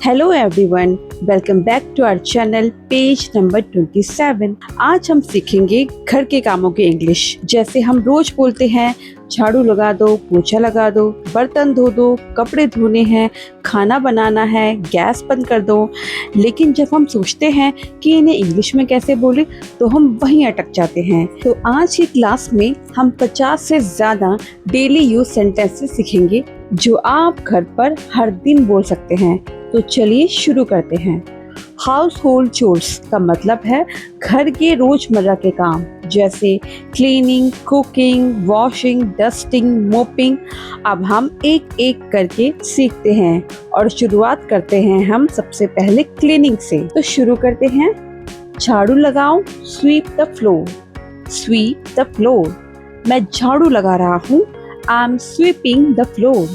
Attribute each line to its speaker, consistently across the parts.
Speaker 1: Hello everyone, welcome back to our channel page number 27। आज हम सीखेंगे घर के कामों की इंग्लिश। जैसे हम रोज बोलते हैं, झाड़ू लगा दो, पोछा लगा दो, बर्तन धो दो, कपड़े धोने हैं, खाना बनाना है, गैस बंद कर दो। लेकिन जब हम सोचते हैं कि इन्हें इंग्लिश में कैसे बोले तो हम वहीं अटक जाते हैं। तो आज की क्लास में हम 50 से ज्यादा डेली यूज सेंटेंसेस सीखेंगे जो आप घर पर हर दिन बोल सकते हैं। तो चलिए शुरू करते हैं। हाउस होल्ड चोर्स का मतलब है घर के रोजमर्रा के काम, जैसे cleaning, cooking, washing, dusting, mopping. अब हम एक एक करके सीखते हैं और शुरुआत करते हैं हम सबसे पहले क्लीनिंग से। तो शुरू करते हैं। झाड़ू लगाओ, sweep the floor, sweep the floor. मैं झाड़ू लगा रहा हूँ, I am sweeping the floor,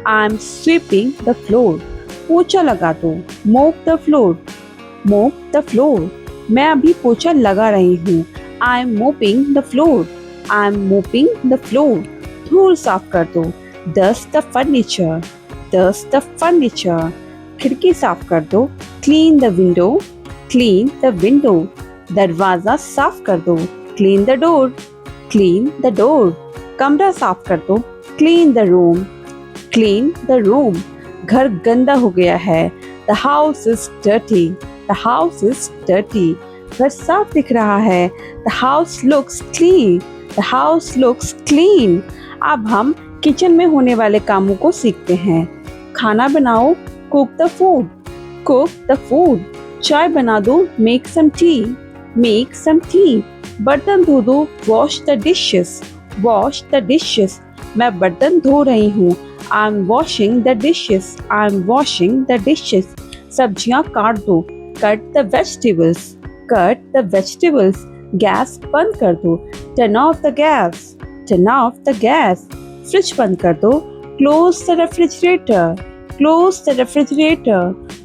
Speaker 1: I am sweeping the floor. पोछा लगा दो, मोप द फ्लोर, मोप द फ्लोर। मैं अभी पोछा लगा रही हूँ, I am mopping the floor, I am mopping the floor. धूल साफ कर दो, dust the furniture, dust the furniture. खिड़की साफ कर दो, clean the window, clean the window. दरवाजा साफ कर दो, clean the door, clean the door. कमरा साफ कर दो, clean the room, clean the room. घर गंदा हो गया है, the house is dirty, the house is dirty. घर साफ दिख रहा है, the house looks clean, the house looks clean. अब हम किचन में होने वाले कामों को सीखते हैं। खाना बनाओ, cook the food, cook the food. चाय बना दो, make some tea, make some tea. बर्तन धो दो, wash the dishes, wash the dishes. मैं बर्तन धो रही हूँ, I am washing the dishes, I am washing the dishes. सब्जियां काट दो, cut the vegetables, cut the vegetables. Gas बंद कर दो, turn off the gas, turn off the gas. Fridge बंद कर दो, close the refrigerator, close the refrigerator.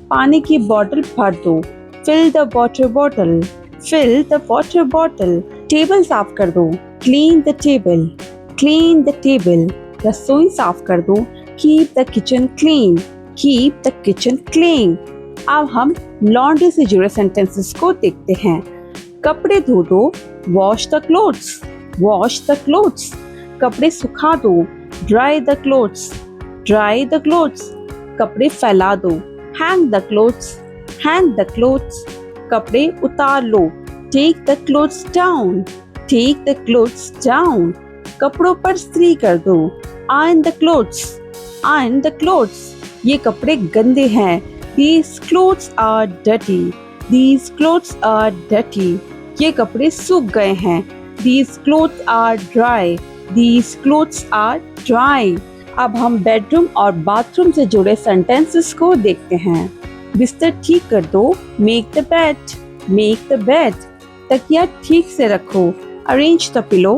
Speaker 1: पानी की बोतल भर दो, fill the water bottle, fill the water bottle. Table साफ कर दो, clean the table, clean the table. रसोई साफ कर दो, keep the kitchen clean, keep the kitchen clean. अब हम लॉन्ड्री से जुड़े सेंटेंसेस को देखते हैं। कपड़े धो दो, wash the clothes, wash the clothes. कपड़े सुखा दो, dry the clothes, dry the clothes. कपड़े फैला दो, hang the clothes, hang the clothes. कपड़े उतार लो, take the clothes down, take the clothes down. कपड़ों पर इस्त्री कर दो, iron the clothes, iron the clothes. ये कपड़े गंदे हैं, these clothes are dirty, these clothes are dirty. ये कपड़े सूख गए हैं, these clothes are dry, these clothes are dry. अब हम बेडरूम और बाथरूम से जुड़े सेंटेंसेस को देखते हैं। बिस्तर ठीक कर दो, make the bed, make the bed. तकिया ठीक से रखो, arrange the pillow,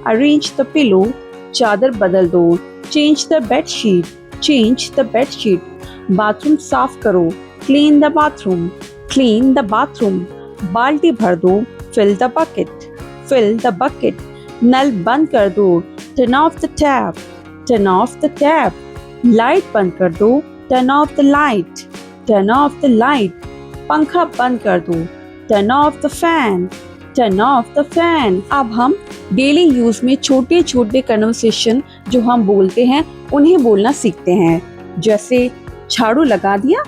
Speaker 1: arrange the pillow. चादर बदल दो, change the bedsheet, change the bedsheet. Bathroom साफ करो, clean the bathroom, clean the bathroom. बाल्टी भर दो, fill the bucket, fill the bucket. नल बंद कर दो, turn off the tap, turn off the tap. Light बंद कर दो, turn off the light, turn off the light. पंखा बंद कर दो, turn off the fan, turn off the fan. अब हम डेली यूज में छोटे छोटे कन्वर्सेशन जो हम बोलते हैं उन्हें बोलना सीखते हैं। जैसे झाड़ू लगा दिया,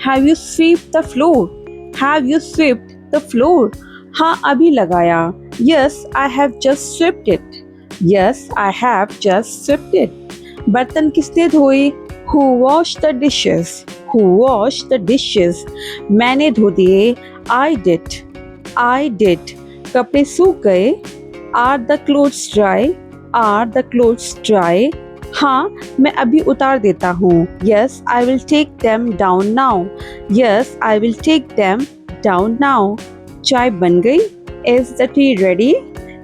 Speaker 1: have you sweep the floor, have you swept the floor. हाँ अभी लगाया, yes I have just swept it, yes I have just swept it. बर्तन किसने धोए, who washed the dishes, who washed the dishes. मैंने धो दिए, आई डिड, आई डिड। कपड़े सूख गए, are the clothes dry, are the clothes dry. हाँ मैं अभी उतार देता हूँ, yes I will take them down now, yes I will take them down now. चाय बन गई, is the tea ready,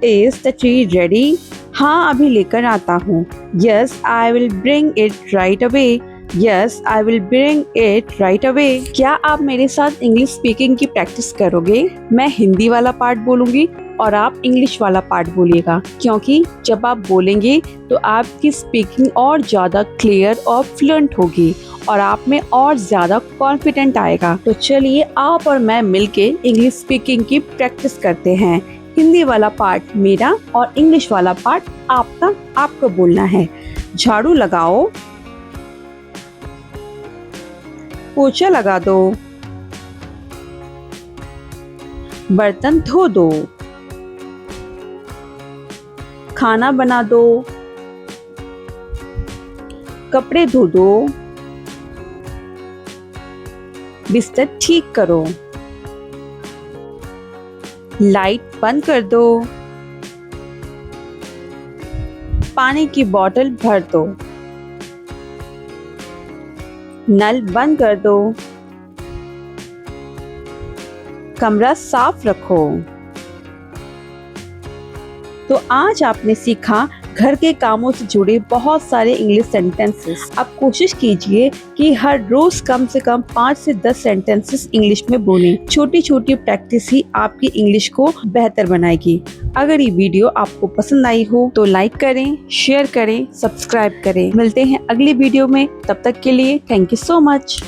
Speaker 1: is the tea ready. हाँ अभी लेकर आता हूँ, yes I will bring it right away, yes, I will bring it right away. क्या आप मेरे साथ इंग्लिश स्पीकिंग की प्रैक्टिस करोगे? मैं हिंदी वाला पार्ट बोलूंगी और आप इंग्लिश वाला पार्ट बोलिएगा, क्योंकि जब आप बोलेंगे तो आपकी स्पीकिंग और ज़्यादा क्लियर और फ्लुएंट होगी और आप में और ज़्यादा कॉन्फिडेंट आएगा। तो चलिए आप और मैं मिलके इंग्लिश स्पीकिंग की प्रैक्टिस करते हैं। हिंदी वाला पार्ट मेरा और इंग्लिश वाला पार्ट आपका, आपको बोलना है। झाड़ू लगाओ, पोछा लगा दो, बर्तन धो दो, खाना बना दो, कपड़े धो दो, बिस्तर ठीक करो, लाइट बंद कर दो, पानी की बोतल भर दो, नल बंद कर दो, कमरा साफ रखो। तो आज आपने सीखा घर के कामों से जुड़े बहुत सारे इंग्लिश सेंटेंसेस। अब कोशिश कीजिए कि हर रोज कम से कम 5 से 10 सेंटेंसेस इंग्लिश में बोलें। छोटी छोटी प्रैक्टिस ही आपकी इंग्लिश को बेहतर बनाएगी। अगर ये वीडियो आपको पसंद आई हो तो लाइक करें, शेयर करें, सब्सक्राइब करें। मिलते हैं अगली वीडियो में, तब तक के लिए थैंक यू सो मच।